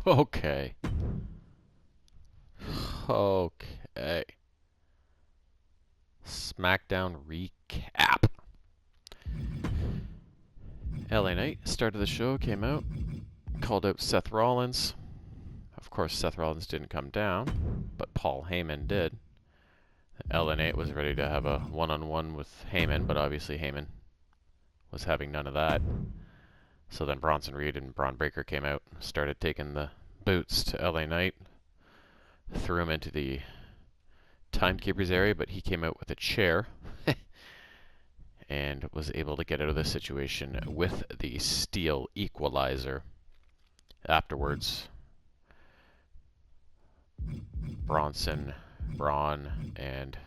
Okay. Okay. SmackDown recap. LA Knight started the show, came out, called out Seth Rollins. Of course, Seth Rollins didn't come down, but Paul Heyman did. LA Knight was ready to have a one-on-one with Heyman, but obviously Heyman was having none of that. So then Bronson Reed and Braun Breaker came out, started taking the boots to LA Knight, threw him into the timekeeper's area, but he came out with a chair and was able to get out of the situation with the steel equalizer. Afterwards, Braun, and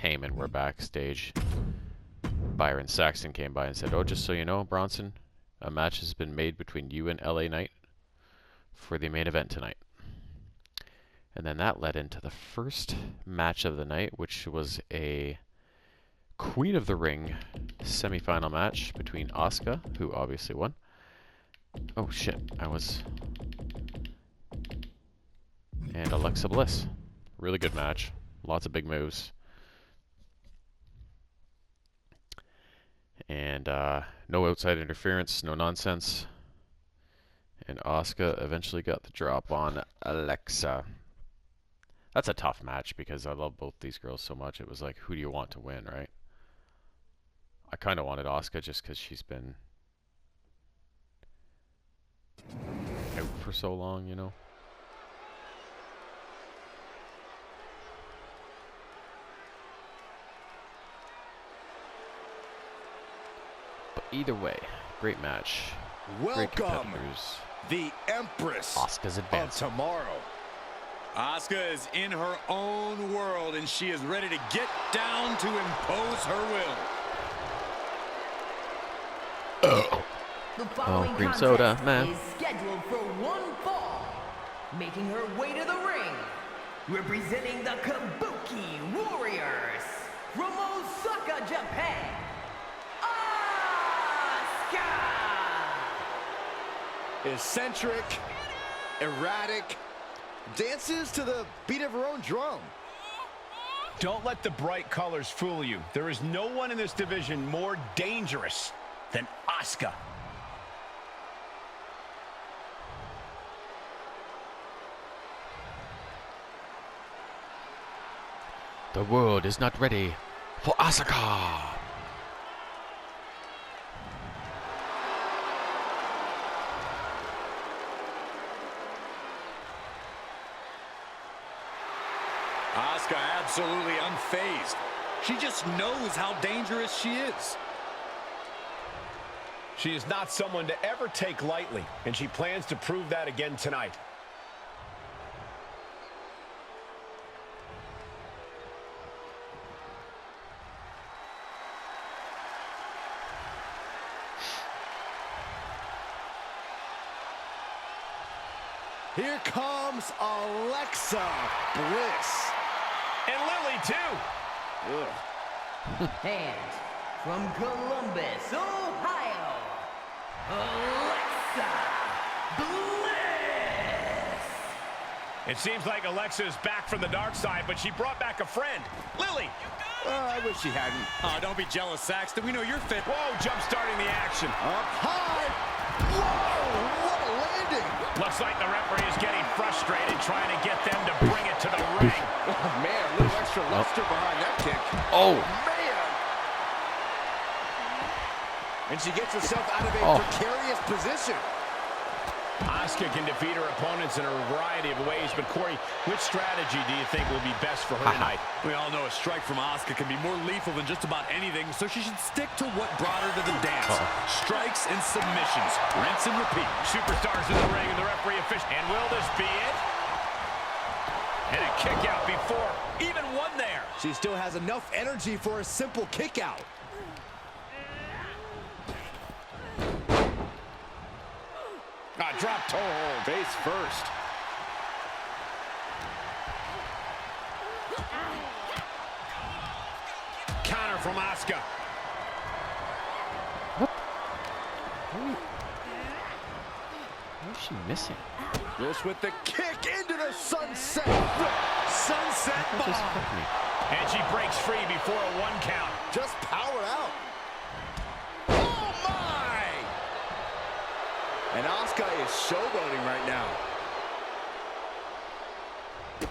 Heyman were backstage. Byron Saxton came by and said, "Oh, just so you know, Bronson, a match has been made between you and LA Knight for the main event tonight." And then that led into the first match of the night, which was a Queen of the Ring semi-final match between Asuka, who obviously won. Oh shit, and Alexa Bliss. Really good match. Lots of big moves. And no outside interference, no nonsense. And Asuka eventually got the drop on Alexa. That's a tough match because I love both these girls so much. It was like, who do you want to win, right? I kind of wanted Asuka just because she's been out for so long, you know? But either way, great match. Welcome, the Empress Asuka's of tomorrow. Asuka is in her own world, and she is ready to get down to impose her will. Oh, cream soda, man. Is scheduled for one fall, making her way to the ring, representing the Kabuki Warriors from Osaka, Japan, Asuka! Eccentric, erratic, dances to the beat of her own drum. Don't let the bright colors fool you. There is no one in this division more dangerous than Asuka. The world is not ready for Asuka. Asuka absolutely unfazed. She just knows how dangerous she is. She is not someone to ever take lightly, and she plans to prove that again tonight. Here comes Alexa Bliss. And Lily, too. Ugh. And from Columbus, Ohio, Alexa Bliss! It seems like Alexa is back from the dark side, but she brought back a friend. Lily! I wish she hadn't. Oh, don't be jealous, Saxton. We know you're fit. Whoa, jump-starting the action. Up high. Whoa, what a landing. Looks like the referee is getting frustrated, trying to get them to bring it to the ring. Oh, man, a little extra luster behind that kick. Oh. Man. And she gets herself out of a precarious position. Asuka can defeat her opponents in a variety of ways, but Corey, which strategy do you think will be best for her tonight? We all know a strike from Asuka can be more lethal than just about anything, so she should stick to what brought her to the dance. Strikes and submissions. Rinse and repeat. Superstars in the ring and the referee official. And will this be it? And a kick out before even one there. She still has enough energy for a simple kick out. Drop toe hold. Face first. Counter from Asuka. Where's she missing? Bliss with the kick into the sunset. Sunset That just bomb. hooked me. And she breaks free before a 1 count. Just powered out. Oh my! And Asuka is showboating right now.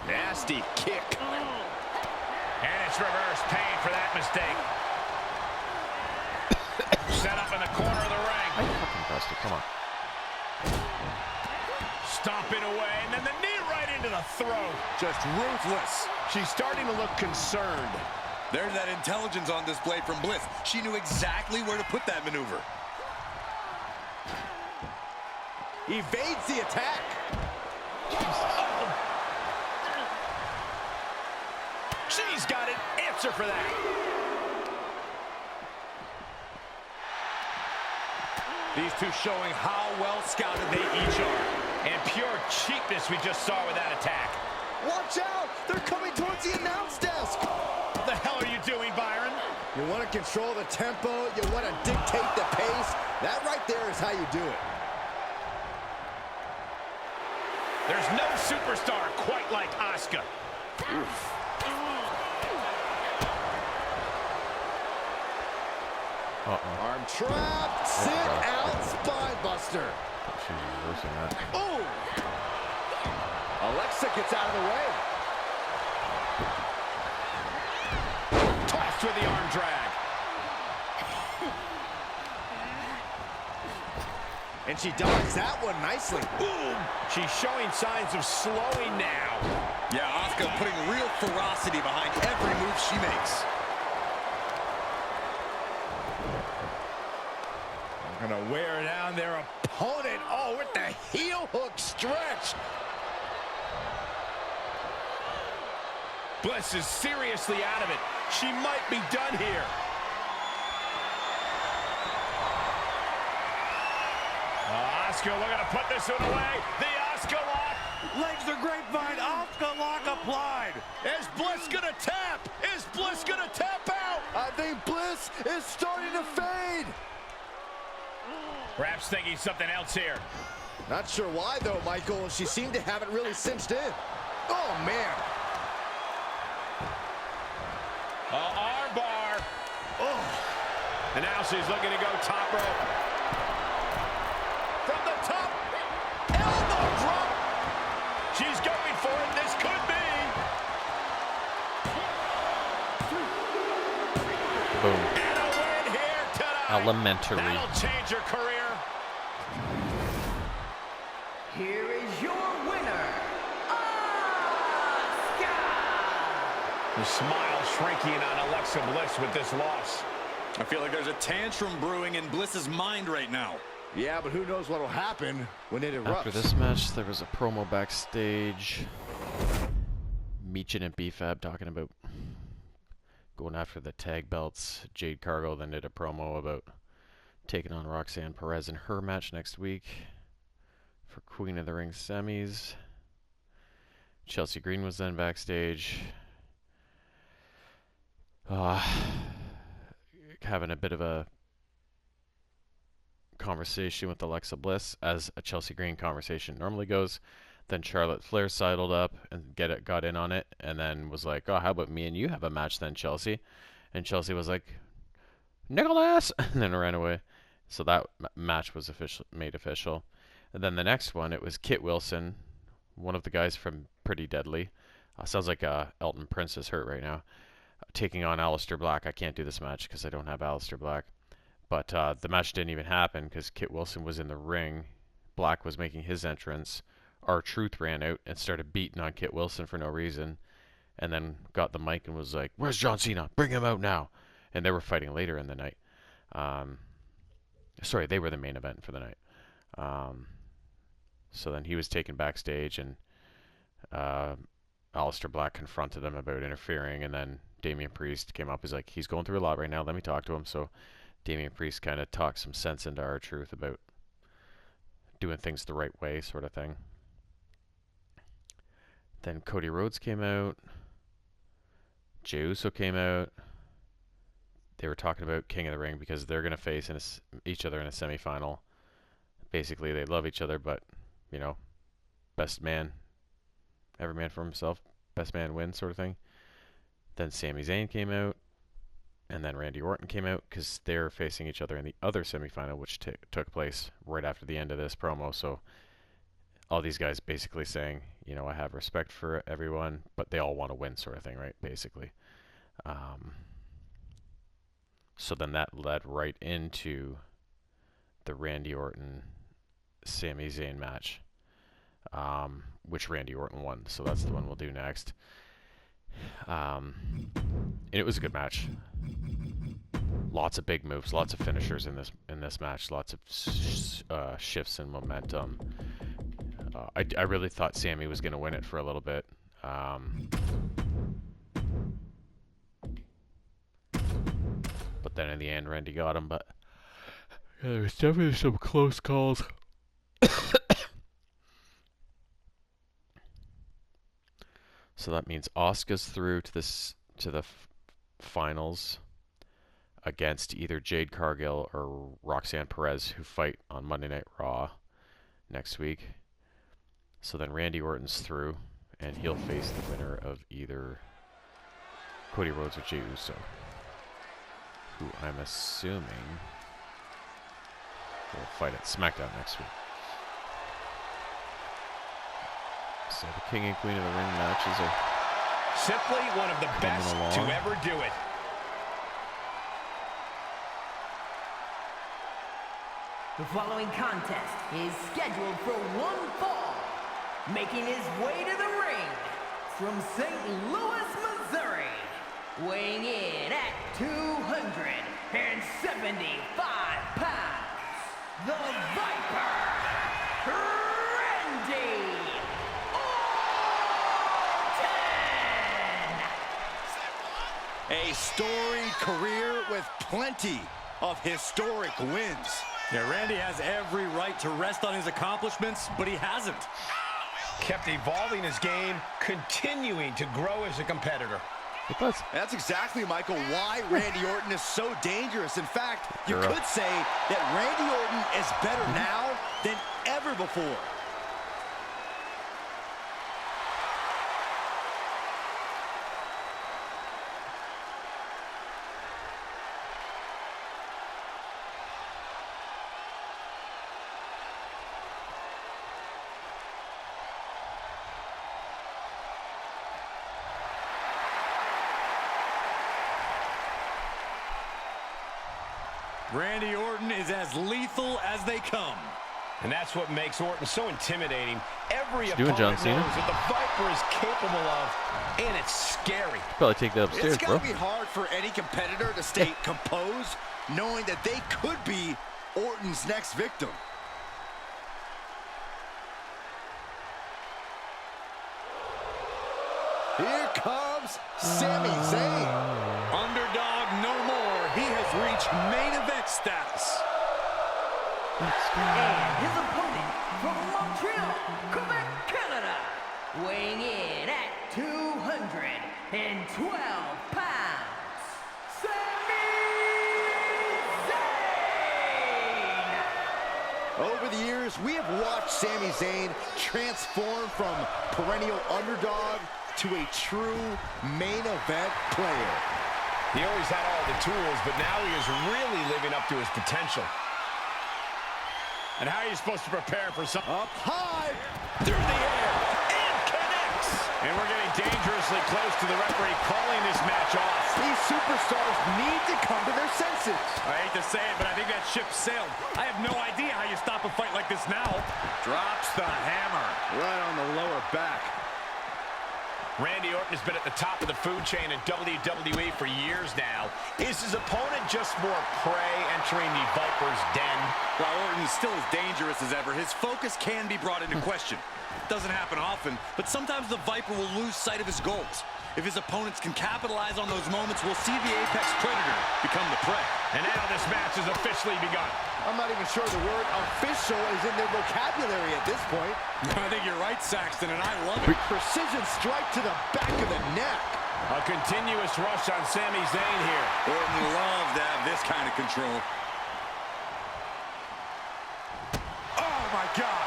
Nasty kick. And it's reverse pain for that mistake. Set up in the corner of the ring. I fucking busted. Come on. Stomping away, and then the knee right into the throat. Just ruthless. She's starting to look concerned. There's that intelligence on display from Bliss. She knew exactly where to put that maneuver. Evades the attack. She's got an answer for that. These two showing how well scouted they each are. And pure cheapness we just saw with that attack. Watch out! They're coming towards the announce desk. What the hell are you doing, Byron? You want to control the tempo. You want to dictate the pace. That right there is how you do it. There's no superstar quite like Asuka. Arm trap, sit out, spine buster. She's reversing that. Ooh! Alexa gets out of the way. Tossed with the arm drag. And she dodged that one nicely. Boom! She's showing signs of slowing now. Yeah, Asuka putting real ferocity behind every move she makes. Gonna wear down their opponent. Oh, with the heel hook stretch. Bliss is seriously out of it. She might be done here. Asuka looking to put this one away. The Asuka lock. Legs are grapevine. Asuka lock applied. Is Bliss gonna tap? Is Bliss gonna tap out? I think Bliss is starting to fade. Perhaps thinking something else here. Not sure why, though, Michael. She seemed to have it really cinched in. Oh, man. Arm bar. Oh. And now she's looking to go top rope. From the top. Elbow drop. She's going for it. This could be. Boom. And a win here tonight. Elementary. That'll change her career. Here is your winner, Asuka! The smile shrinking on Alexa Bliss with this loss. I feel like there's a tantrum brewing in Bliss's mind right now. Yeah, but who knows what will happen when it erupts. After this match, there was a promo backstage. Meechin and B-Fab talking about going after the tag belts. Jade Cargill then did a promo about taking on Roxanne Perez in her match next week for Queen of the Ring semis. Chelsea Green was then backstage. Having a bit of a conversation with Alexa Bliss, as a Chelsea Green conversation normally goes. Then Charlotte Flair sidled up and got in on it, and then was like, "Oh, how about me and you have a match then, Chelsea?" And Chelsea was like, "Nicholas," and then ran away. So that match was made official. And then the next one, it was Kit Wilson, one of the guys from Pretty Deadly. Sounds like Elton Prince is hurt right now. Taking on Aleister Black. I can't do this match because I don't have Aleister Black. But the match didn't even happen because Kit Wilson was in the ring. Black was making his entrance. R-Truth ran out and started beating on Kit Wilson for no reason. And then got the mic and was like, "Where's John Cena? Bring him out now." And they were fighting later in the night. Sorry, they were the main event for the night. So then he was taken backstage, and Aleister Black confronted him about interfering, and then Damian Priest came up. He's like, "He's going through a lot right now. Let me talk to him." So Damian Priest kind of talked some sense into R-Truth about doing things the right way, sort of thing. Then Cody Rhodes came out. Jey Uso came out. They were talking about King of the Ring because they're going to face each other in a semifinal. Basically, they love each other, but you know, best man, every man for himself, best man wins sort of thing. Then Sami Zayn came out, and then Randy Orton came out because they're facing each other in the other semifinal, which took place right after the end of this promo. So all these guys basically saying, you know, I have respect for everyone, but they all want to win sort of thing, right? Basically. So then that led right into the Randy Orton Sami Zayn match, which Randy Orton won. So that's the one we'll do next. And it was a good match. Lots of big moves, lots of finishers in this match, lots of shifts in momentum. I really thought Sami was going to win it for a little bit. But then in the end, Randy got him. But yeah, there was definitely some close calls. So that means Asuka's through to the finals against either Jade Cargill or Roxanne Perez, who fight on Monday Night Raw next week. So then Randy Orton's through, and he'll face the winner of either Cody Rhodes or Jey Uso, who I'm assuming will fight at SmackDown next week. So the King and Queen of the Ring matches are simply one of the best to ever do it. The following contest is scheduled for one fall. Making his way to the ring from St. Louis, Missouri, weighing in at 275 pounds, the Viper, Randy Orton! A storied career with plenty of historic wins. Yeah, Randy has every right to rest on his accomplishments, but he hasn't. Kept evolving his game, continuing to grow as a competitor. That's exactly, Michael, why Randy Orton is so dangerous. In fact, you could say that Randy Orton is better now than ever before. Randy Orton is as lethal as they come. And that's what makes Orton so intimidating. Every opponent knows what the Viper is capable of, and it's scary. Probably take that upstairs, It's got to be hard for any competitor to stay composed, knowing that they could be Orton's next victim. Here comes Sami Zayn. Underdog no more. He has reached main event status. And his opponent from Montreal, Quebec, Canada, weighing in at 212 pounds, Sami Zayn! Over the years, we have watched Sami Zayn transform from perennial underdog to a true main event player. He always had all the tools, but now he is really living up to his potential. And how are you supposed to prepare for something? Up high, Through the air, and connects! And we're getting dangerously close to the referee calling this match off. these superstars need to come to their senses. I hate to say it, but I think that ship sailed. I have no idea how you stop a fight like this now. Drops the hammer. Right on the lower back. Randy Orton has been at the top of the food chain in WWE for years now. Is his opponent just more prey entering the Viper's den? While Orton is still as dangerous as ever, his focus can be brought into question. Doesn't happen often, but sometimes the Viper will lose sight of his goals. If his opponents can capitalize on those moments, we'll see the Apex Predator become the prey. And now this match has officially begun. I'm not even sure the word official is in their vocabulary at this point. I think you're right, Saxton, and I love it. Precision strike to the back of the neck. A continuous rush on Sami Zayn here. Orton loves to have this kind of control. Oh, my God.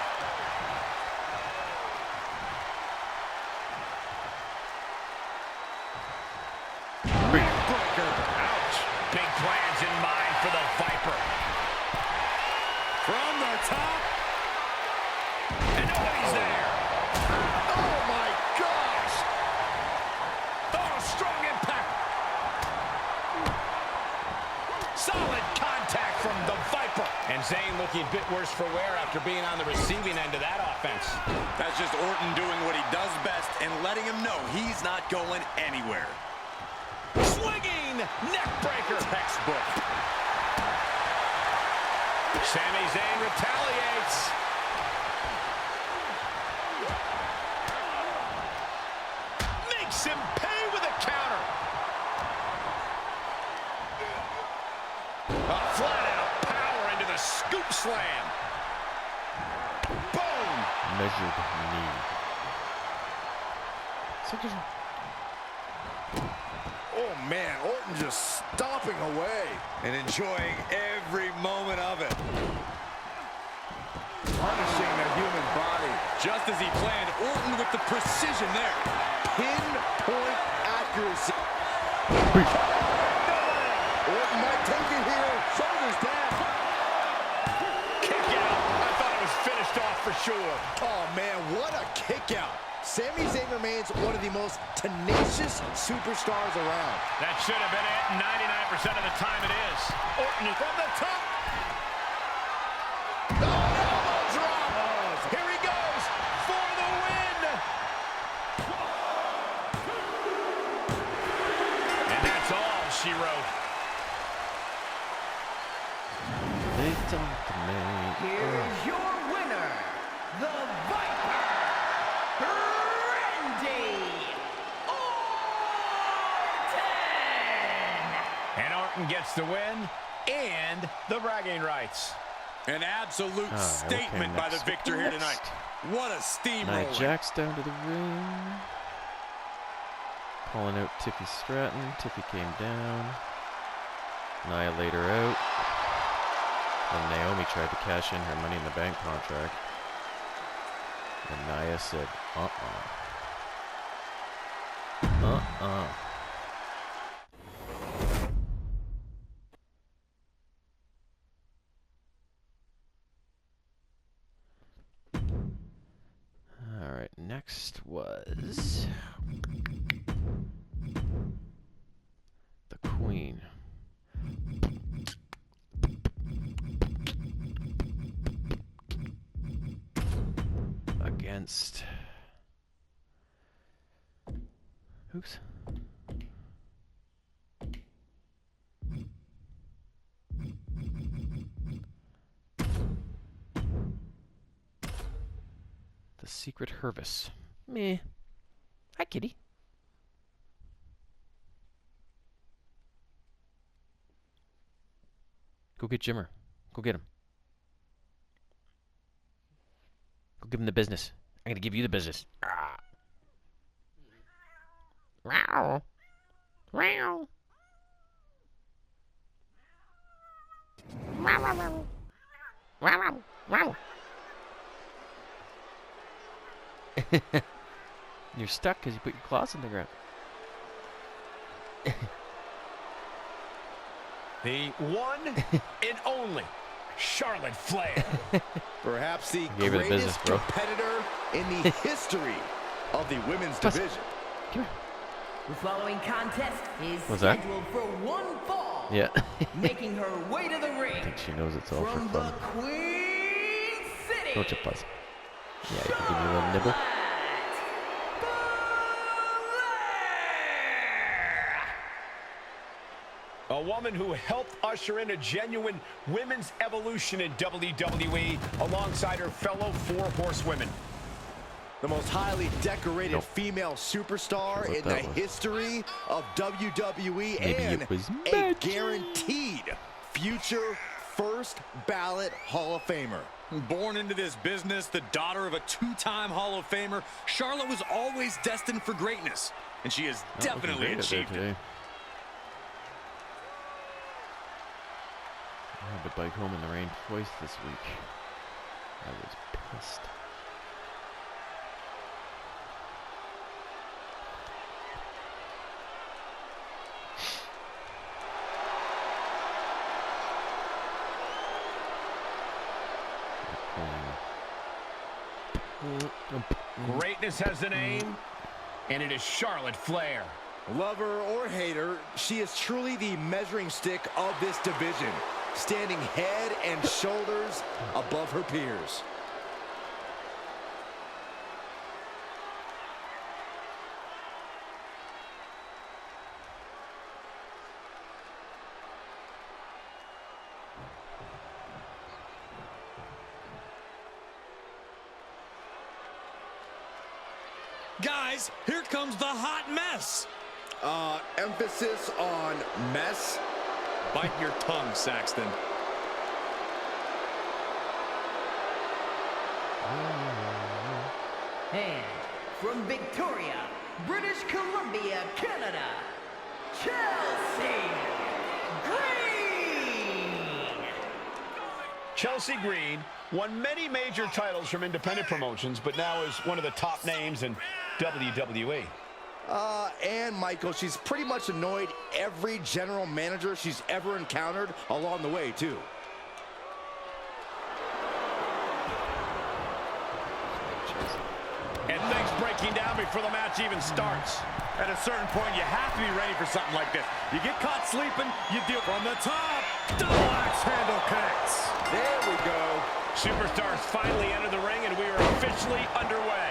And Zayn looking a bit worse for wear after being on the receiving end of that offense. That's just Orton doing what he does best and letting him know he's not going anywhere. Swinging neck breaker. Textbook. Sami Zayn retaliates. Makes him pay with a counter. A flat-out power into the scoop slam. Boom! Measured knee. Oh, man, Orton just stomping away. And enjoying every moment of it. Punishing the human body. Just as he planned, Orton with the precision there. Pinpoint accuracy. Orton might take it here. Shoulders down. Kick out. I thought it was finished off for sure. Oh, man, what a kick out. Sami Zayn remains one of the most tenacious superstars around. That should have been it. 99% of the time it is. Orton from the top. Oh, elbow drop. Here he goes for the win. And that's all she wrote. They talk to me. Here's your winner, the Viper, Randy Orton! And Orton gets the win and the bragging rights. An absolute Okay, statement by the next. victor here tonight. What a steamroller. Nia Jax down to the ring. Calling out Tiffy Stratton. Tiffy came down. Nia laid her out. And Naomi tried to cash in her Money in the Bank contract. And Nia said, Alright, next was the Queen. Against... Oops. The Secret Hervis. Meh. Hi, kitty. Go get Jimmer. Go get him. Go give him the business. I'm gonna give you the business. Ah. Wow. Wow. Wow. Wow. Wow. You're stuck because you put your claws in the ground. The one and only Charlotte Flair. Perhaps the Gave her the business, greatest bro. competitor in the history of the women's division. Come here. The following contest is What's that? scheduled for one fall. Yeah. Making her way to the I ring think she knows it's all for from the fun. Queen City. Don't you buzz. Yeah, you can give me a little nibble. A woman who helped usher in a genuine women's evolution in WWE alongside her fellow four horsewomen. The most highly decorated Nope. female superstar Sure what in the that was. history of WWE Maybe and it was a magic. guaranteed future first ballot Hall of Famer. Born into this business, the daughter of a two-time Hall of Famer, Charlotte was always destined for greatness, and she has Not looking definitely great out there achieved it. today. I had to bike home in the rain twice this week. I was pissed. Greatness has a name, and it is Charlotte Flair. Lover or hater, she is truly the measuring stick of this division. standing head and shoulders above her peers. Guys, here comes the hot mess. Emphasis on mess. Bite your tongue, Saxton. And from Victoria, British Columbia, Canada, Chelsea Green. Chelsea Green won many major titles from independent promotions, but now is one of the top names in WWE. And Michael, she's pretty much annoyed every general manager she's ever encountered along the way, too. And things breaking down before the match even starts. At a certain point, you have to be ready for something like this. You get caught sleeping, you deal from the top. Double axe handle connects. There we go. Superstars finally enter the ring, and we are officially underway.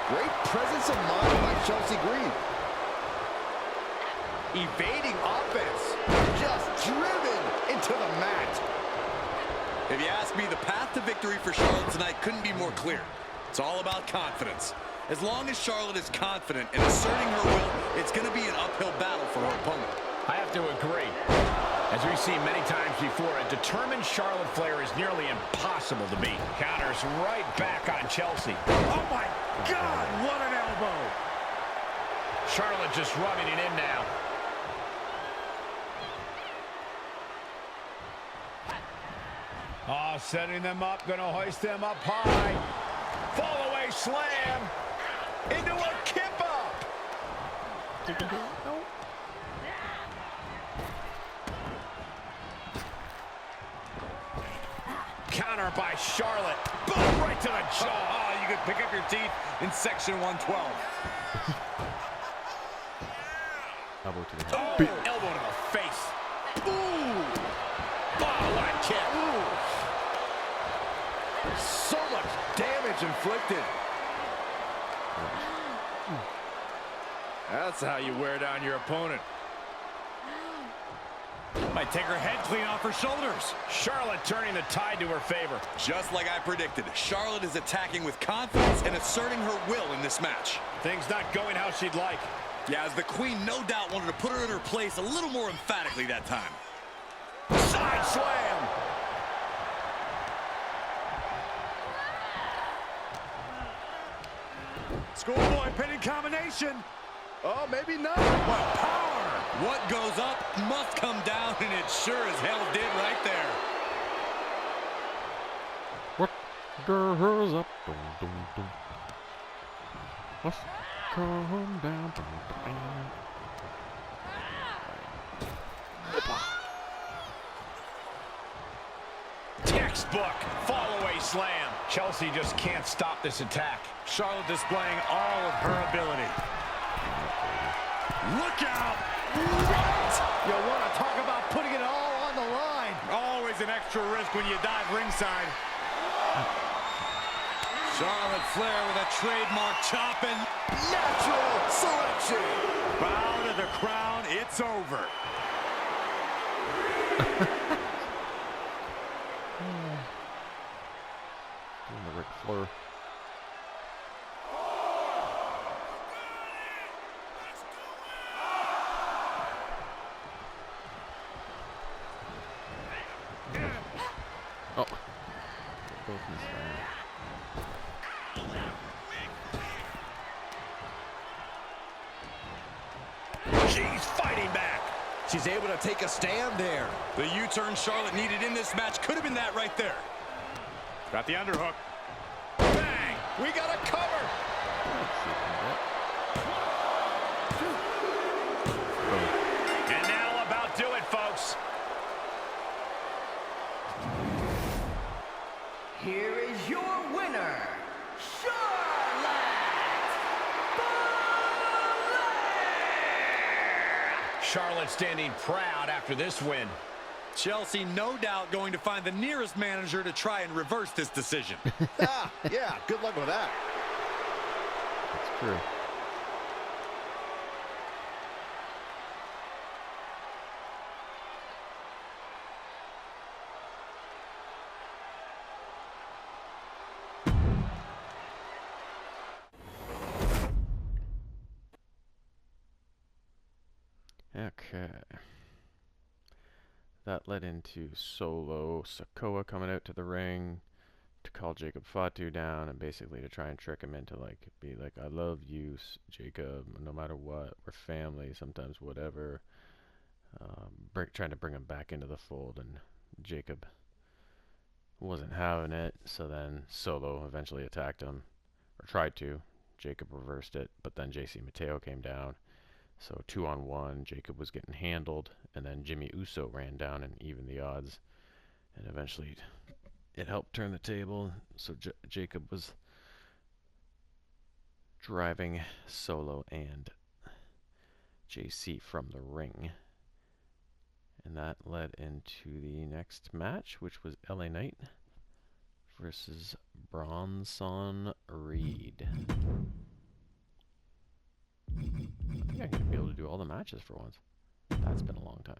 Great presence of mind by Chelsea Green. Evading offense. Just driven into the mat. If you ask me, the path to victory for Charlotte tonight couldn't be more clear. It's all about confidence. As long as Charlotte is confident in asserting her will, it's going to be an uphill battle for her opponent. I have to agree. As we've seen many times before, a determined Charlotte Flair is nearly impossible to beat. Counters right back on Chelsea. Oh my God, what an elbow! Charlotte just rubbing it in now. Oh, setting them up, gonna hoist them up high. Fall away slam into a kip up. Counter by Charlotte. Boom, right to the jaw. Oh, you could pick up your teeth in section 112. Elbow to the head. Oh, elbow to the face. Ooh. Bottom kick. Ooh. So much damage inflicted. That's how you wear down your opponent. Might take her head clean off her shoulders. Charlotte turning the tide to her favor. Just like I predicted, Charlotte is attacking with confidence and asserting her will in this match. Things not going how she'd like. Yeah, as the queen no doubt wanted to put her in her place a little more emphatically that time. Side slam. Schoolboy pinning combination. Oh, maybe not. What power! What goes up must come down, and it sure as hell did right there. What goes up? Dum, dum, dum. What's come down? Dum, dum, Textbook fall-away slam. Chelsea just can't stop this attack. Charlotte displaying all of her ability. Look out! What? You want to talk about putting it all on the line. Always an extra risk when you dive ringside. Charlotte Flair with a trademark chop and Natural selection. bow to the crown. It's over. Doing the Ric Flair. Oh. Both missed that. She's fighting back. She's able to take a stand there. The U-turn Charlotte needed in this match could have been that right there. Got the underhook. Bang! We got a cover. And now about do it, folks. Here is your winner, Charlotte Flair! Charlotte standing proud after this win. Chelsea, no doubt, going to find the nearest manager to try and reverse this decision. Yeah, good luck with that. That's true. Okay. That led into Solo Sikoa coming out to the ring to call Jacob Fatu down and basically to try and trick him into be like, I love you, Jacob, no matter what, we're family, sometimes whatever. Trying to bring him back into the fold, and Jacob wasn't having it, so then Solo eventually attacked him, or tried to. Jacob reversed it, but then JC Mateo came down. So 2-on-1, Jacob was getting handled, and then Jimmy Uso ran down and evened the odds. And eventually it helped turn the table, so Jacob was driving Solo and JC from the ring. And that led into the next match, which was LA Knight versus Bronson Reed. I think I'm going to be able to do all the matches for once. That's been a long time.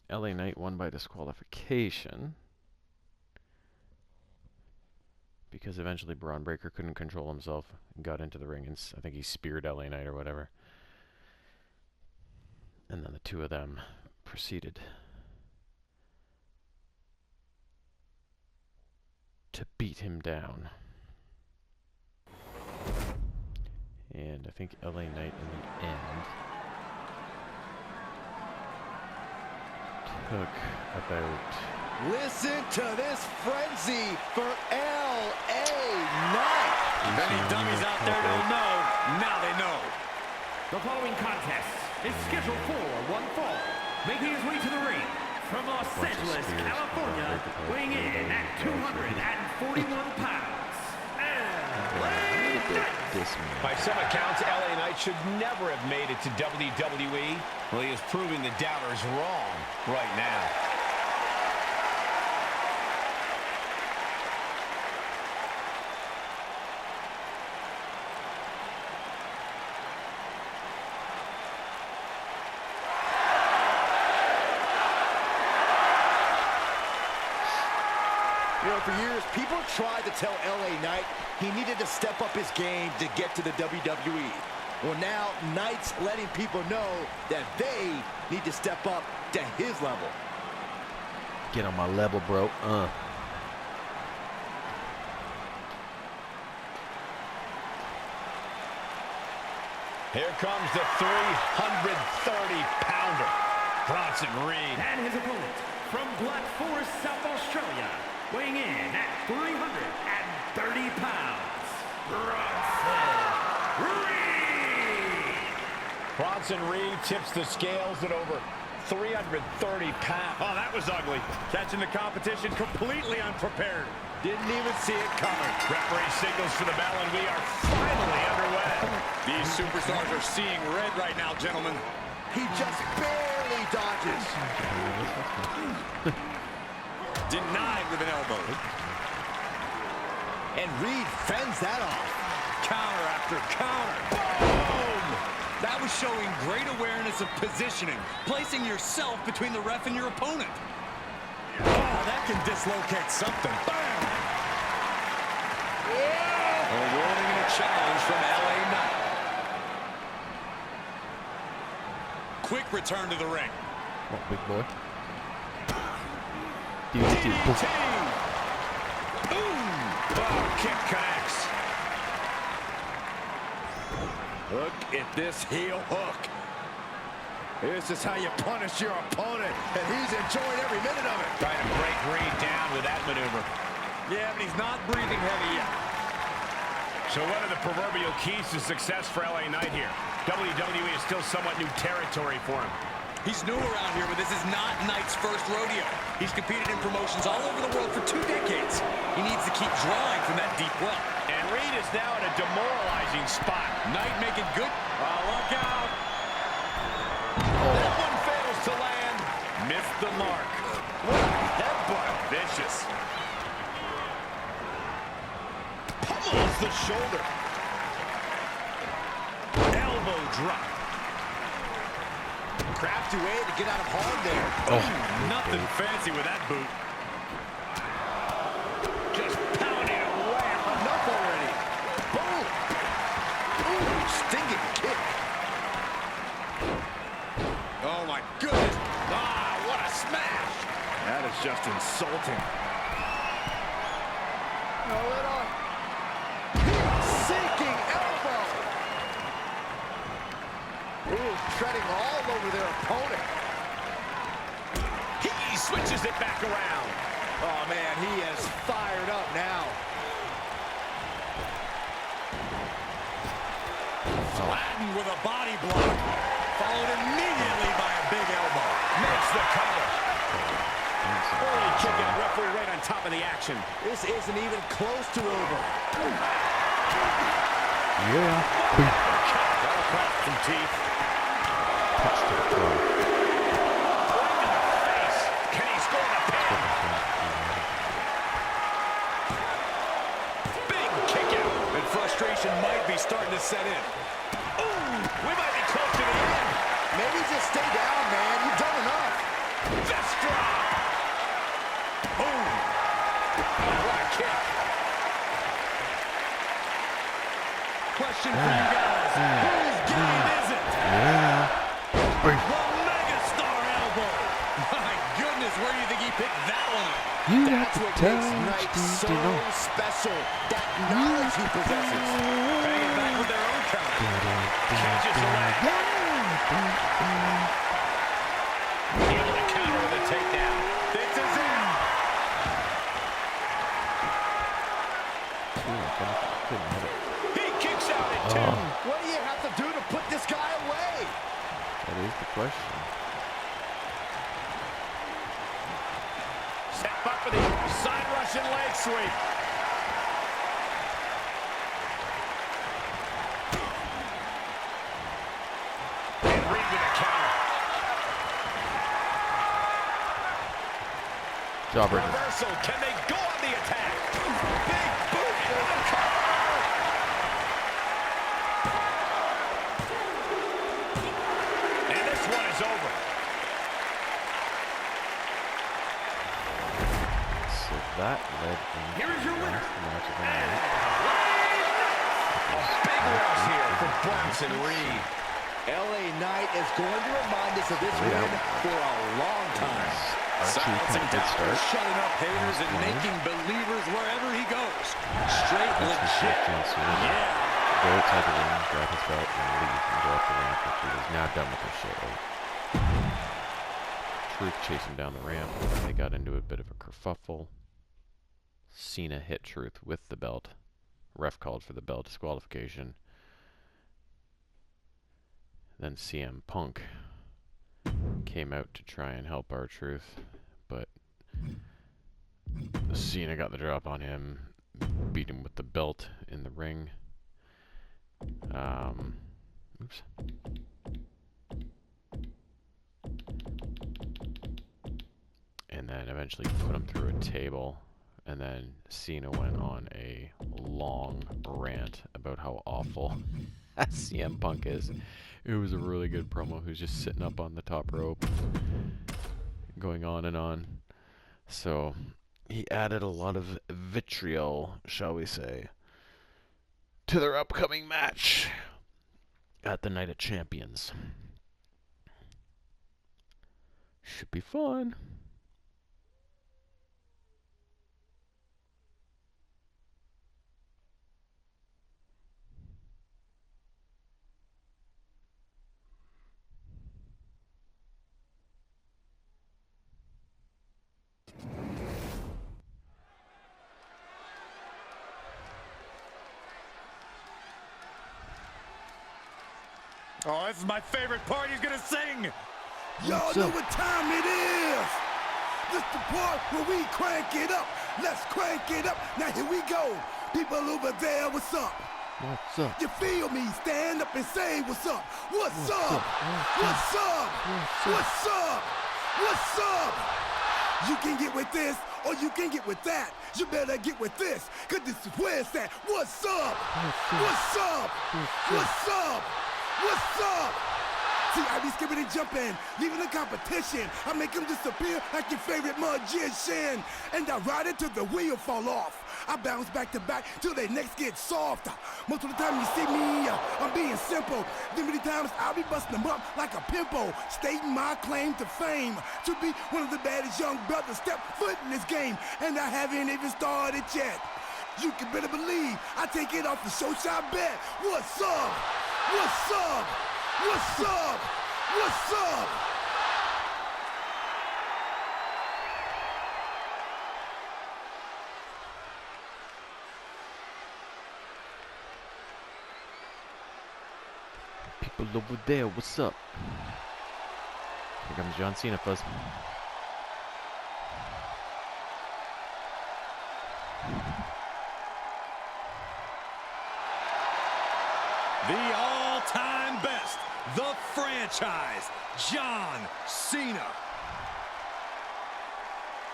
LA Knight won by disqualification because eventually Braun Breaker couldn't control himself and got into the ring, and I think he speared LA Knight or whatever. And then the two of them proceeded to beat him down. And I think LA Knight in the end took about... Listen to this frenzy for LA Knight. Many dummies out there don't know. Now they know. The following contest is scheduled for one fall. Making his way to the ring from Los Angeles, California, weighing in at 241 pounds, LA Knight. By some accounts, LA Knight should never have made it to WWE. Well, he is proving the doubters wrong right now. You know, for years, people tried to tell LA Knight he needed to step up his game to get to the WWE. Well, now Knight's letting people know that they need to step up to his level. Get on my level, bro. Here comes the 330-pounder, Bronson Reed. And his opponent from Black Forest, South Australia, weighing in at 330 pounds, Bronson Reed. Bronson Reed tips the scales at over 330 pounds. Oh, that was ugly. Catching the competition completely unprepared. Didn't even see it coming. Referee signals for the bell, and we are finally underway. These superstars are seeing red right now, gentlemen. He just barely dodges. Denied with an elbow. And Reed fends that off. Counter after counter. Boom! That was showing great awareness of positioning, placing yourself between the ref and your opponent. Oh, that can dislocate something. Bam! Yeah! A warning and a challenge from LA Knight. Quick return to the ring. Oh, big boy. DDT. Boom! Oh, kick connects. Look at this heel hook. This is how you punish your opponent, and he's enjoying every minute of it. Trying to break Reed down with that maneuver. Yeah, but he's not breathing heavy yet. So what are the proverbial keys to success for LA Knight here? WWE is still somewhat new territory for him. He's new around here, but this is not Knight's first rodeo. He's competed in promotions all over the world for 2 decades. He needs to keep drawing from that deep well. And Reed is now in a demoralizing spot. Knight making good. Look out. That one fails to land. Missed the mark. What a headbutt. Vicious. Pummels the shoulder. Elbow drop. Crafty way to get out of harm there. Nothing fancy with that boot. Just pounding away. Enough already. Boom. Ooh, stinging kick. Oh, my goodness. What a smash. That is just insulting. Roll it on. Sinking elbow. Ooh, treading all over their opponent. He switches it back around. Oh, man, he is fired up now. Flattened with a body block. Followed immediately by a big elbow. Makes the cover. Early kick out, referee right on top of the action. This isn't even close to over. Yeah. That'll crack some teeth. Touch to the throat. Right to the face. Can he score the pin? Big kick out. And frustration might be starting to set in. Ooh, we might be close to the end. Maybe just stay down, man. You've done enough. Fist drop. Boom. What a kick. Question for you guys. Whose game is it? Yeah. The megastar elbow. My goodness, where do you think he picked that one up? That's what makes Knight so special. That knowledge he possesses. Banging back with their own counter. Catches the leg. Able to counter with a takedown. This is it. He kicks out at 2. What do you have to do to put this guy away? That is the question. Step up for the side Russian leg sweep. And Reed with a counter. Jawbreaker. Reversal. Can they go on the attack? Big boot into the cover. And this one is over. So that led into Here is your winner. the match of the night. Big loss here for Bronson Reed. LA Knight is going to remind us of this Way win out. for a long time. Silencing doubters, shutting up haters, and making believers wherever he goes. Straight legit. Yeah. Go outside the ring, grab his belt, and leave and go up the ramp, which he is now done with this shit. Truth chasing down the ramp. They got into a bit of a kerfuffle. Cena hit Truth with the belt. Ref called for the belt disqualification. Then CM Punk came out to try and help R-Truth, but Cena got the drop on him, beat him with the belt in the ring. Oops. And then eventually put him through a table, and then Cena went on a long rant about how awful CM Punk is. It was a really good promo. He was just sitting up on the top rope, going on and on. So he added a lot of vitriol, shall we say, to their upcoming match at the Night of Champions. Should be fun. Oh, this is my favorite part. He's gonna sing. Y'all know what time it is. This the part where we crank it up. Let's crank it up. Now here we go. People over there, what's up? What's up? You feel me? Stand up and say what's up. What's up? What's up? What's up? What's up? You can get with this or you can get with that. You better get with this, cause this is where it's at. What's up? What's up? What's up? What's up? See, I be skipping and jumping, leaving the competition. I make them disappear like your favorite magician. And I ride it till the wheel fall off. I bounce back to back till their necks get soft. Most of the time you see me, I'm being simple. Then many times I'll be busting them up like a pimple, stating my claim to fame, to be one of the baddest young brothers step foot in this game. And I haven't even started yet. You can better believe I take it off the show shot bet. What's up? What's up? What's up? What's up? People over there, what's up? Here comes John Cena, Fuzz. The all-time best, the franchise, John Cena.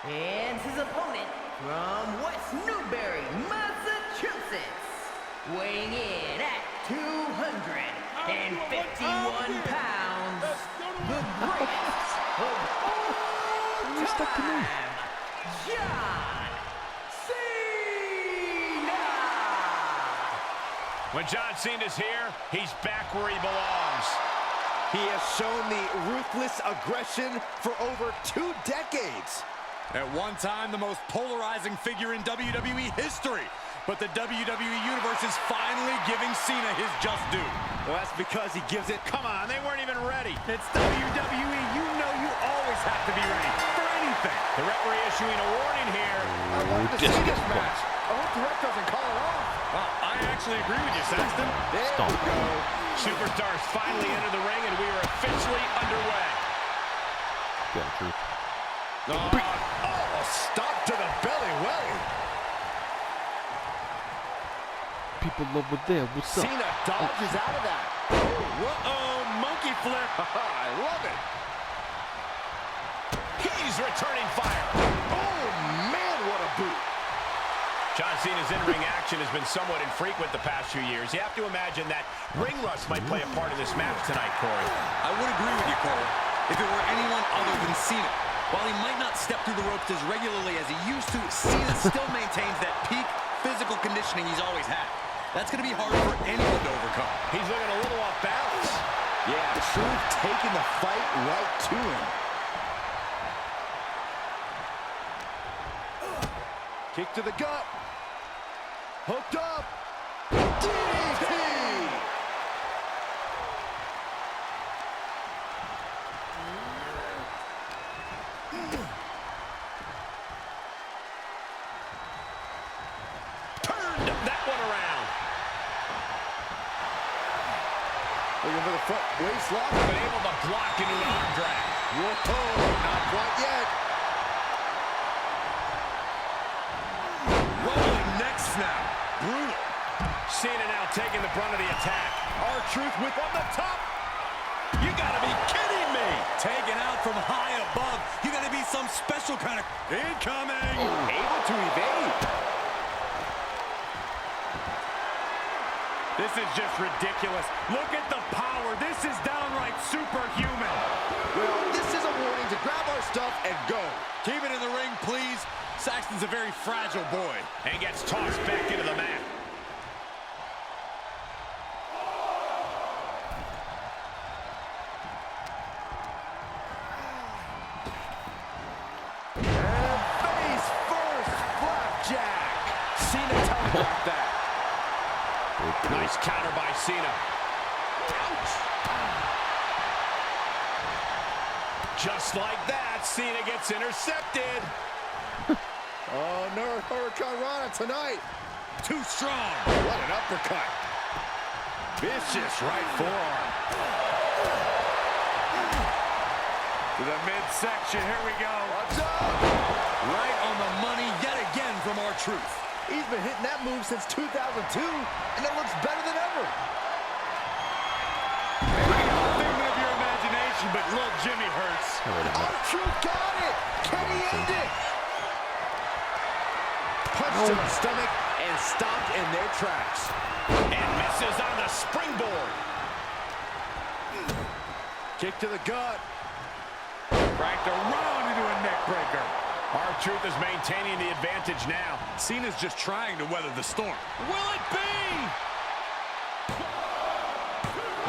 And his opponent from West Newbury, Massachusetts, weighing in at 251 pounds, the greatest of all time, John Cena! When John Cena's here, he's back where he belongs. He has shown the ruthless aggression for over 2 decades. At one time, the most polarizing figure in WWE history. But the WWE Universe is finally giving Cena his just due. Well, that's because he gives it. Come on, they weren't even ready. It's WWE. You know you always have to be ready for anything. The referee issuing a warning here. I wanted to see this match. I hope the ref doesn't call it off. I actually agree with you, Saxton. There Stop. we go. Superstars finally enter the ring, and we are officially underway. Yeah, truth. Oh, a stop to the belly welly. People over there, what's up? Cena dodges out of that. Uh-oh, monkey flip. I love it. He's returning fire. Oh, man, what a boot. John Cena's in-ring action has been somewhat infrequent the past few years. You have to imagine that ring rust might play a part in this match tonight, Corey. I would agree with you, Cole, if it were anyone other than Cena. While he might not step through the ropes as regularly as he used to, Cena still maintains that peak physical conditioning he's always had. That's going to be hard for anyone to overcome. He's looking a little off balance. Yeah, Truth taking the fight right to him. Kick to the gut. Hooked up. DDT! Turned that one around. Looking for the front waist lock. Been able to block into an arm drag. Whoa, not quite yet. Rolling neck snap. Brutal. Cena now taking the brunt of the attack. R-Truth with on the top. You gotta be kidding me! Taken out from high above. You gotta be some special kind of... Incoming! Able to evade. This is just ridiculous. Look at the power. This is downright superhuman. Well, this is a warning to grab our stuff and go. Keep it in the ring, please. Saxton's a very fragile boy. And gets tossed back into the mat. Face first, flapjack. Cena telegraphed that. Nice counter by Cena. Ouch. Just like that, Cena gets intercepted. Oh, no Hurricane Rana tonight. Too strong. What an uppercut. Vicious right forearm. To the midsection, here we go. What's up? Right on the money yet again from R-Truth. He's been hitting that move since 2002, and it looks better than ever. Maybe a figment of your imagination, but little Jimmy hurts. R-Truth got it. Can he end it? Punch to the stomach and stopped in their tracks. And misses on the springboard. Kick to the gut. Cracked around into a neck breaker. R-Truth is maintaining the advantage now. Cena's just trying to weather the storm. Will it be?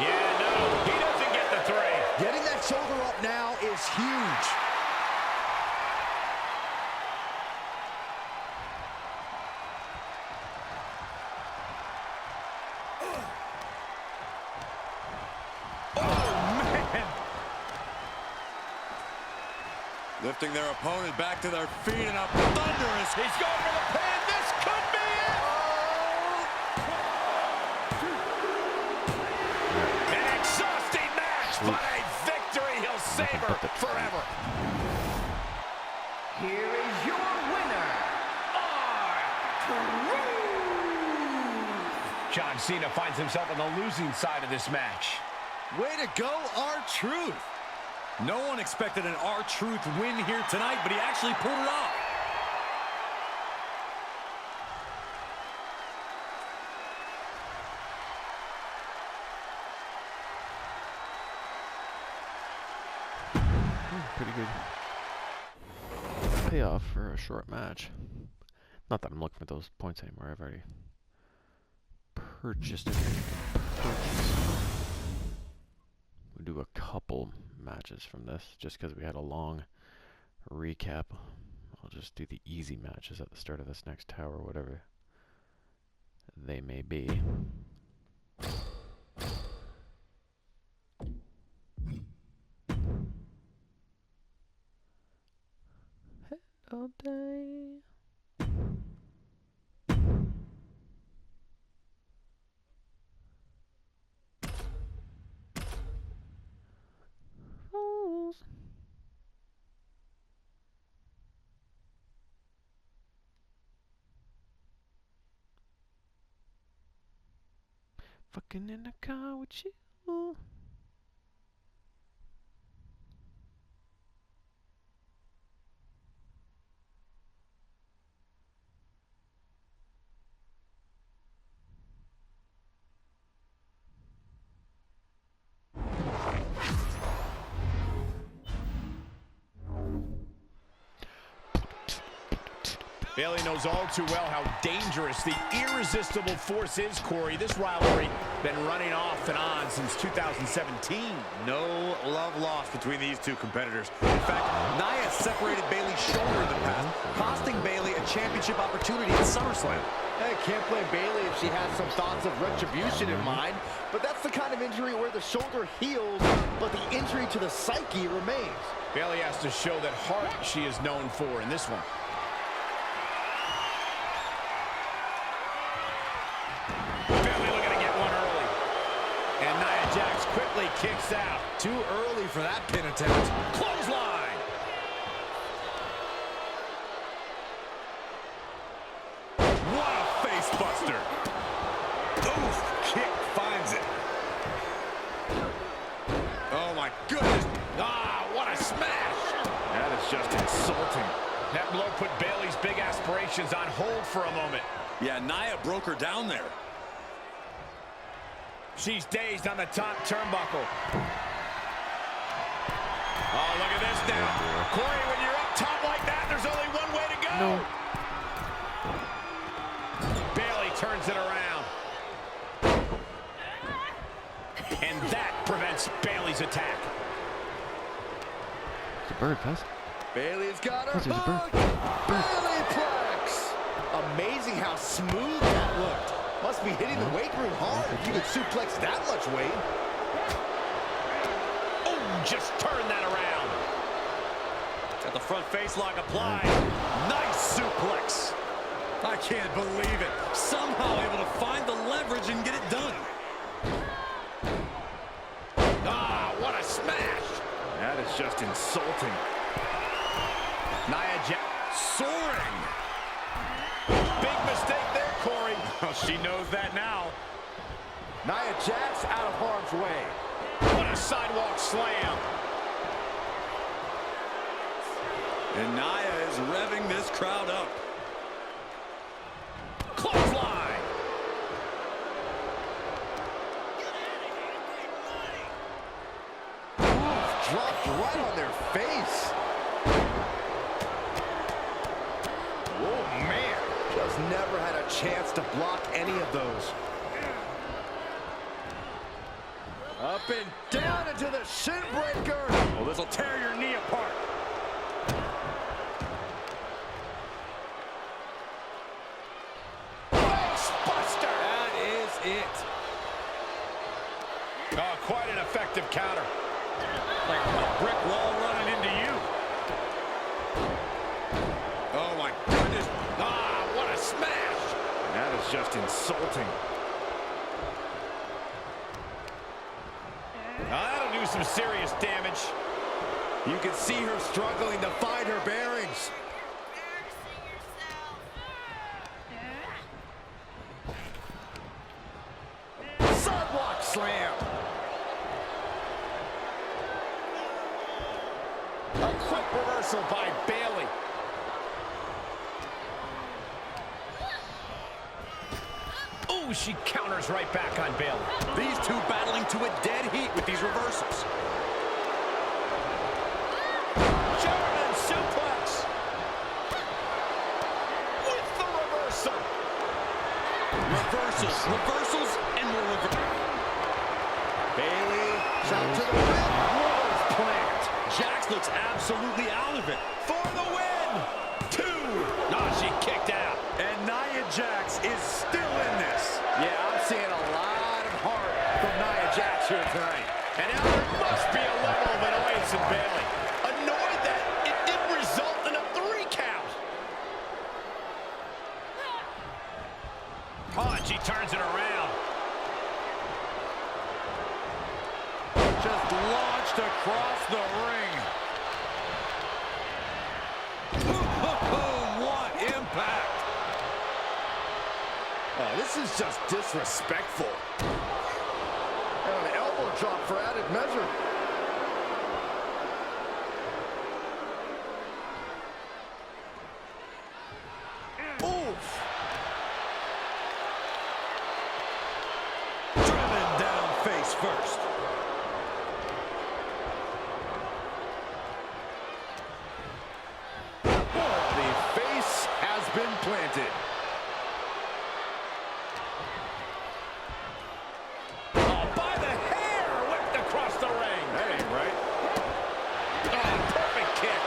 Yeah, no, he doesn't get the three. Getting that shoulder up now is huge. Lifting their opponent back to their feet and a thunderous. He's going for the pin. This could be it. An exhausting match, but a victory he'll savor forever. Here is your winner, R-Truth. John Cena finds himself on the losing side of this match. Way to go, R-Truth. No one expected an R-Truth win here tonight, but he actually pulled it off. Pretty good payoff for a short match. Not that I'm looking for those points anymore. I've already purchased it. We'll do a couple matches from this just because we had a long recap. I'll just do the easy matches at the start of this next tower, whatever they may be. All day. Fucking in the car with you. Bayley knows all too well how dangerous the irresistible force is, Corey. This rivalry been running off and on since 2017. No love lost between these two competitors. In fact, Nia separated Bayley's shoulder in the past, costing Bayley a championship opportunity at SummerSlam. Hey, can't blame Bayley if she has some thoughts of retribution in mind, but that's the kind of injury where the shoulder heals, but the injury to the psyche remains. Bayley has to show that heart she is known for in this one. Quickly kicks out. Too early for that pin attempt. Clothesline. What a face buster. Oof, kick finds it. Oh my goodness. Ah, what a smash. That is just insulting. That blow put Bayley's big aspirations on hold for a moment. Yeah, Nia broke her down there. She's dazed on the top turnbuckle. Oh, look at this now. Corey, when you're up top like that, there's only one way to go. No. Bayley turns it around. And that prevents Bayley's attack. It's a bird, Fez. Bayley's got her There's a bird. Bayley plex. Amazing how smooth that looked. Must be hitting the weight room hard if you could suplex that much weight. Oh, just turn that around. Got the front face lock applied. Nice suplex. I can't believe it. Somehow able to find the leverage and get it done. Ah, what a smash! That is just insulting. Nia Jax soaring. Big mistake there, Corey. Well, she knows that now. Nia Jax out of harm's way. What a sidewalk slam. And Nia is revving this crowd up. Clothesline. Dropped right on their face. Oh, man. Just never had a chance to block any of those. Up and down into the shin breaker. Well, this will tear your knee apart. Buster. That is it. Oh, quite an effective counter. Like a brick wall running into you. Oh, my goodness. Ah, what a smash. That is just insulting. Now, that'll do some serious damage. You can see her struggling to find her bearings. Sidewalk slam. A quick reversal by Bayley. Ooh, she counters right back on Bayley. These two battling to a dead heat with these reversals. German suplex. With the reversal. Reversals, and more reversals. Bayley, shot to the rib. Rose plant. Jax looks absolutely out of it. For the win. 2. Nah, she kicked out. And Nia Jax is still in this. Yeah, I'm seeing a lot of heart from Nia Jax here tonight. And now there must be a level of annoyance in Bayley. Annoyed that it didn't result in a 3 count. Oh, and she turns it around. Just launched across the ring. What impact. Oh, this is just disrespectful. And an elbow drop for added measure. Oof. Driven down face first. The face has been planted. Oh, by the hair, whipped across the ring. That ain't right. Oh, perfect kick.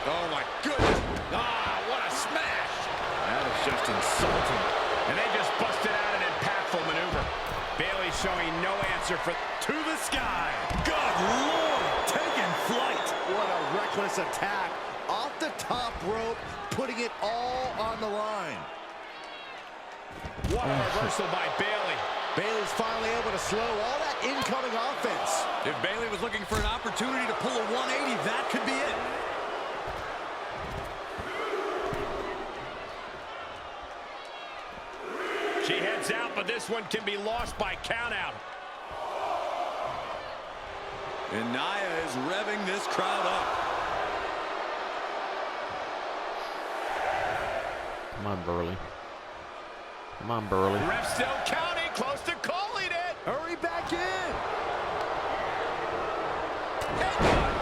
Oh, my goodness. Ah, what a smash. That is just insulting. And they just busted out an impactful maneuver. Bayley showing no answer for to the sky. Good Lord, taking flight. What a reckless attack. Off the top rope, putting it all on the line. What a reversal by Bayley. Bayley's finally able to slow all that incoming offense. If Bayley was looking for an opportunity to pull a 180, that could be it. She heads out, but this one can be lost by countout. And Nia is revving this crowd up. Come on, Burley. Come on, Burley. Ref still counting, close to calling it. Hurry back in.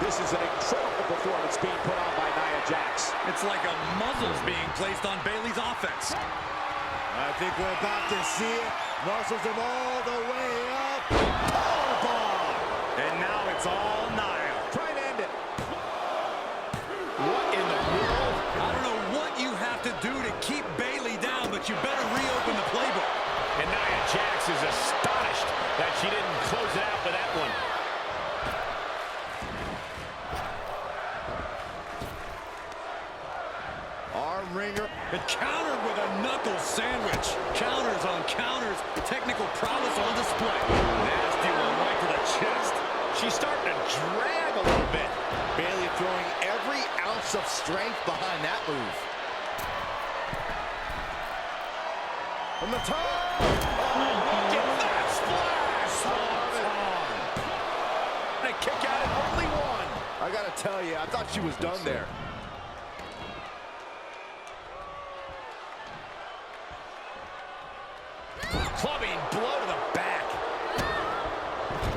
This is an incredible performance being put on by Nia Jax. It's like a muzzle's being placed on Bayley's offense. I think we're about to see it. Muscles him all the way up. Powerbomb. And now it's all Nia. Try and end it. What in the world? I don't know what you have to do to keep Bayley down, but you better reopen the playbook. And Nia Jax is astonished that she didn't close it out with that one. Arm ringer and countered with a knuckle sandwich. Counters on counters, technical prowess on display. Nasty one right to the chest. She's starting to drag a little bit. Bayley throwing every ounce of strength behind that move. From the top. Oh, look at that splash! And a kick out at only one. I gotta tell you, I thought she was done there. Clubbing blow to the back.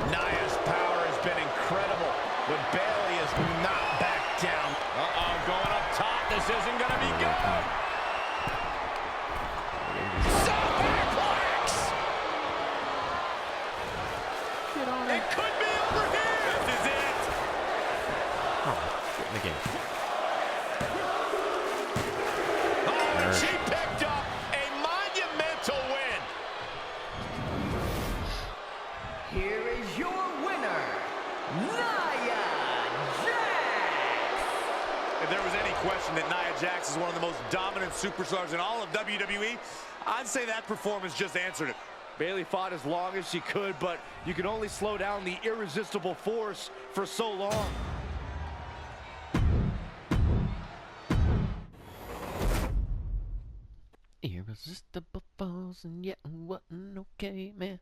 Nia's power has been incredible, but Bayley is not back down. Uh-oh, going up top. This isn't going to be good. Superplex! It could be over here. This is it. Oh, get in the game. Oh, and she picked up a monumental win. Here is your winner, Nia Jax! If there was any question that Nia Jax is one of the most dominant superstars in all of WWE, I'd say that performance just answered it. Bayley fought as long as she could, but you can only slow down the irresistible force for so long. Irresistible force, and yet wasn't okay, man.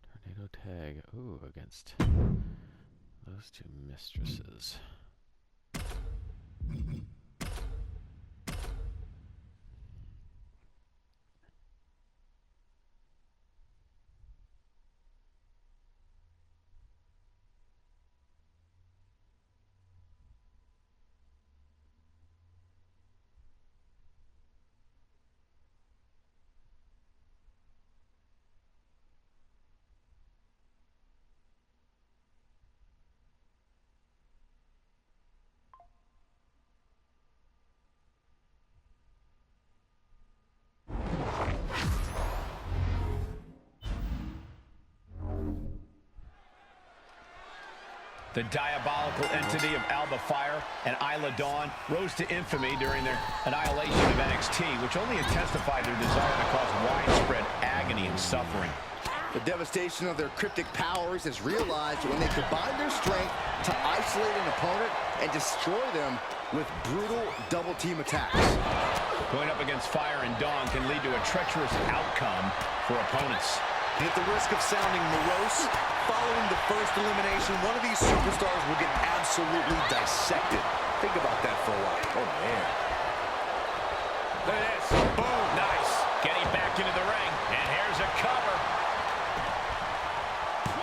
Tornado tag. Ooh, against those two mistresses. The diabolical entity of Alba Fire and Isla Dawn rose to infamy during their annihilation of NXT, which only intensified their desire to cause widespread agony and suffering. The devastation of their cryptic powers is realized when they combine their strength to isolate an opponent and destroy them with brutal double-team attacks. Going up against Fire and Dawn can lead to a treacherous outcome for opponents. At the risk of sounding morose, following the first elimination, one of these superstars will get absolutely dissected. Think about that for a while. Oh, man. Look at this. Boom. Nice. Getting back into the ring. And here's a cover.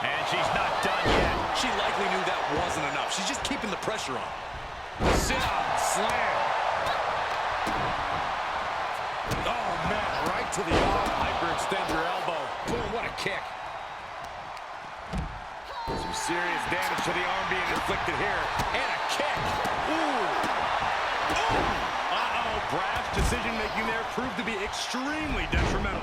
And she's not done yet. She likely knew that wasn't enough. She's just keeping the pressure on. Sit-up. Slam. Oh, man, right to the arm. Hyperextend your elbow. Boom, what a kick. Some serious damage to the arm being inflicted here. And a kick. Ooh. Ooh. Uh-oh, brash decision-making there proved to be extremely detrimental.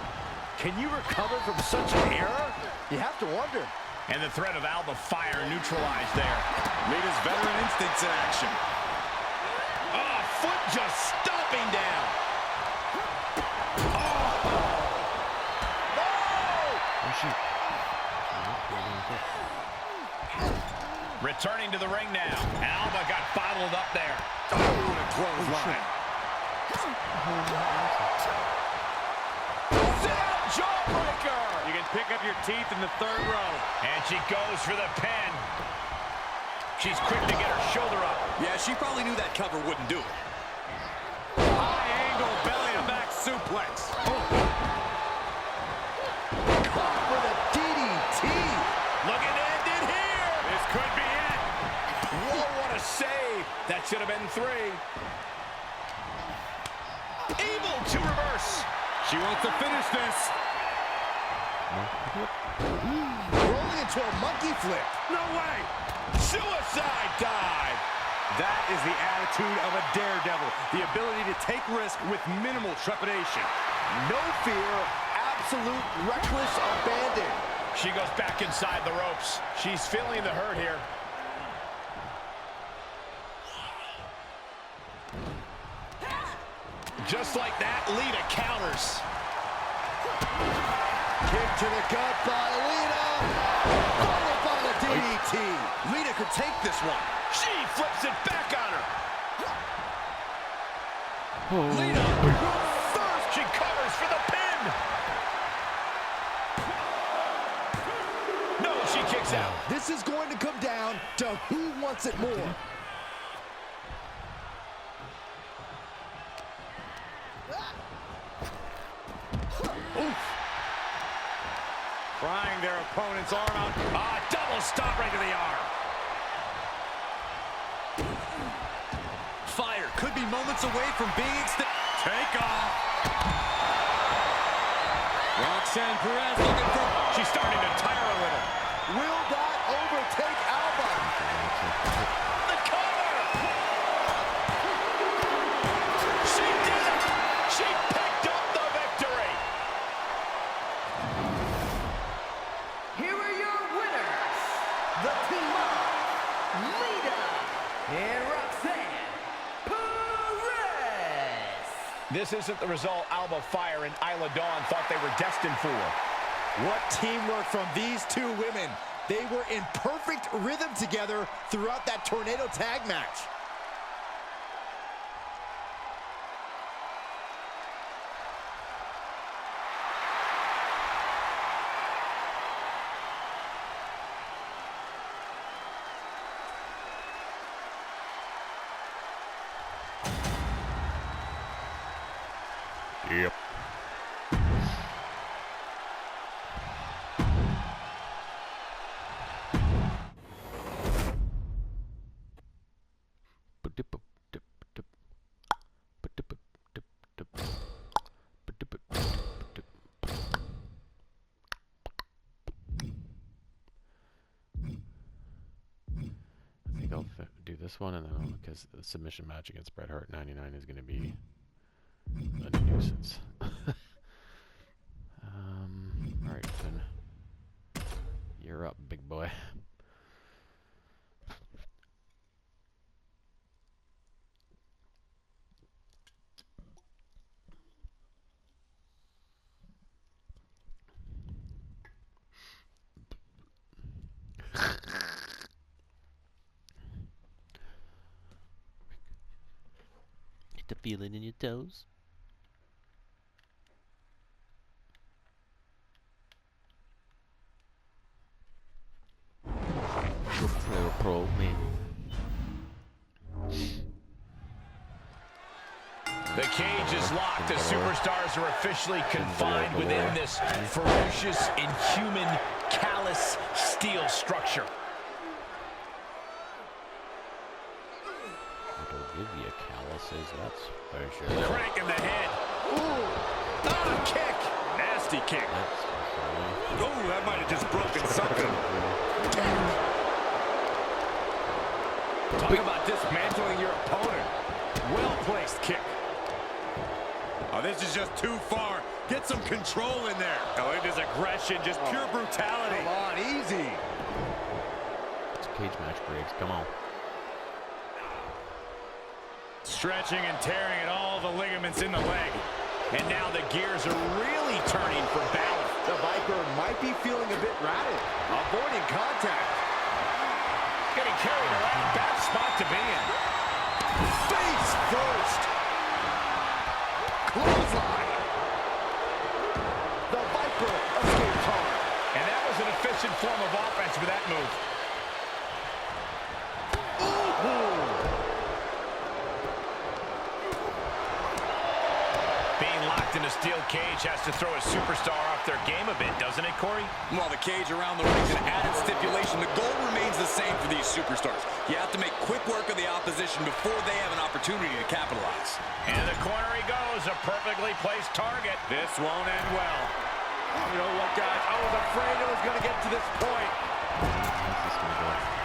Can you recover from such an error? You have to wonder. And the threat of Alba Fire neutralized there. Lita's veteran instincts in action. Oh, foot just stomping down. Returning to the ring now. Alba got bottled up there. Oh, and a clothesline. Sit-out jawbreaker. You can pick up your teeth in the third row. And she goes for the pin. She's quick to get her shoulder up. Yeah, she probably knew that cover wouldn't do it. High angle belly-to-back suplex. Oh. Caught for the DDT. Looking to end it here. This could be it. Whoa, what a save. That should have been 3. Able to reverse. She wants to finish this. Rolling into a monkey flip. No way. Suicide dive. That is the attitude of a daredevil. The ability to take risk with minimal trepidation. No fear, absolute reckless abandon. She goes back inside the ropes. She's feeling the hurt here. Just like that, Lita counters. Kick to the gut by Lita. Followed by the DDT. Lita could take this one. She flips it back on her. Lita. First, she covers for the pin. No, she kicks out. This is going to come down to who wants it more. Prying their opponent's arm out. Double stomp right to the arm. Fire could be moments away from being extended. Take off. Roxanne Perez looking for... She's starting to tire a little. Will that overtake Alba? The cover. She did it. She picked up the victory. Here are your winners, the team of Lita and Roxanne Perez. This isn't the result Alba Fire and Isla Dawn thought they were destined for. What teamwork from these two women. They were in perfect rhythm together throughout that tornado tag match. Yep. I think I'll do this one, and then because the submission match against Bret Hart 99 is going to be a nuisance. All right, Finn, you're up, big boy. Get the feeling in your toes. Pro man. The cage is locked. The superstars are officially confined within this ferocious, inhuman, callous steel structure. It'll give you calluses, that's for sure. Crank in the head. Ooh. Ah, kick. Nasty kick. Oh, that might have just broken something. Talk about dismantling your opponent. Well-placed kick. Oh, this is just too far. Get some control in there. Oh, it is aggression, just pure brutality. Come on, easy. It's a cage match, Briggs. Come on. Stretching and tearing at all the ligaments in the leg. And now the gears are really turning for Balor. The Viper might be feeling a bit rattled. Avoiding contact. Getting carried around. Bad spot to be in. Face first. Clothesline. The Viper escaped hard. And that was an efficient form of offense with that move. Being locked in a steel cage has to throw a superstar off their game a bit, doesn't it, Corey? While the cage around the ring is an added stipulation, the goal remains the same for these superstars. You have to make quick work of the opposition before they have an opportunity to capitalize. And the corner he goes, a perfectly placed target. This won't end well. You know what, guys? I was afraid it was going to get to this point. How's this gonna go?